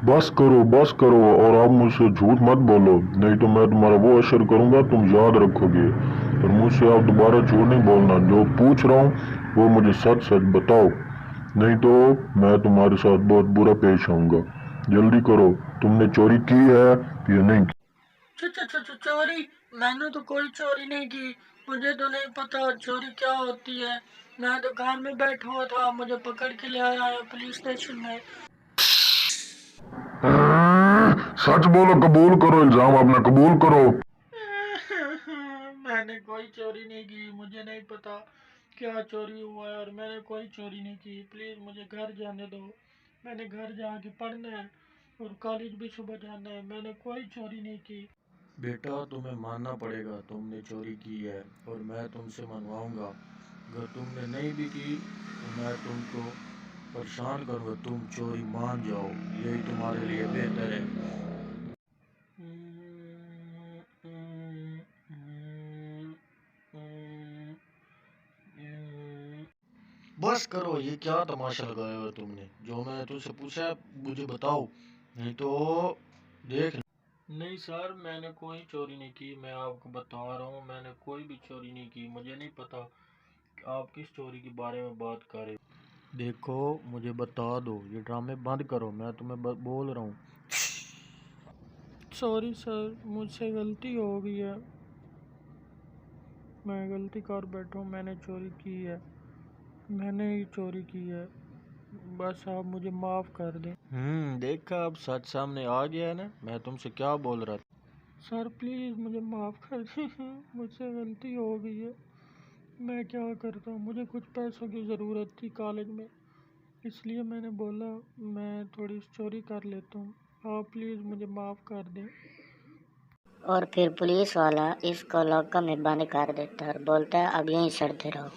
बस करो और आप मुझसे झूठ मत बोलो, नहीं तो मैं तुम्हारा वो असर करूंगा तुम याद रखोगे। और मुझसे आप दोबारा झूठ नहीं बोलना, जो पूछ रहा हूँ वो मुझे सच सच बताओ, नहीं तो मैं तुम्हारे साथ बहुत बुरा पेश आऊंगा। जल्दी करो, तुमने चोरी की है या नहीं की? चोरी? मैंने तो कोई चोरी नहीं की। मुझे तो नहीं पता चोरी क्या होती है। मैं तो घर में बैठा हुआ था, मुझे पकड़ के ले आया है पुलिस स्टेशन में। सच बोलो, कबूल करो, इल्जाम अपना कबूल करो। मैंने कोई चोरी नहीं की, मुझे नहीं पता क्या चोरी हुआ है, और मैंने कोई चोरी नहीं की। प्लीज़ मुझे घर जाने दो, मैंने घर जाके पढ़ना है और कॉलेज भी सुबह जाना है। मैंने कोई चोरी नहीं की। बेटा तुम्हें मानना पड़ेगा तुमने चोरी की है, और मैं तुमसे मनवाऊंगा। अगर तुमने नहीं भी की तो मैं तुमको परेशान करूंगा, तुम चोरी मान जाओ, यही तुम्हारे लिए बेहतर है। बस करो, ये क्या तमाशा लगाया हो तुमने? जो मैंने तुमसे पूछा है मुझे बताओ, नहीं तो देख। नहीं सर, मैंने कोई चोरी नहीं की। मैं आपको बता रहा हूँ, मैंने कोई भी चोरी नहीं की। मुझे नहीं पता कि आप किस चोरी के बारे में बात कर रहे हो। देखो मुझे बता दो, ये ड्रामे बंद करो, मैं तुम्हें बोल रहा हूँ। सॉरी सर, मुझसे गलती हो गई है। मैं गलती कर बैठा हूँ, मैंने चोरी की है, मैंने ही चोरी की है। बस आप मुझे माफ़ कर दें। देखा, अब सच सामने आ गया है ना, मैं तुमसे क्या बोल रहा था। सर प्लीज़ मुझे माफ़ कर दें, मुझसे गलती हो गई है। मैं क्या करता हूँ, मुझे कुछ पैसों की ज़रूरत थी कॉलेज में, इसलिए मैंने बोला मैं थोड़ी चोरी कर लेता हूँ। आप प्लीज़ मुझे माफ़ कर दें। और फिर पुलिस वाला इसको लॉकर में बंद कर देता है और बोलता है अब यहीं सड़ते रहो।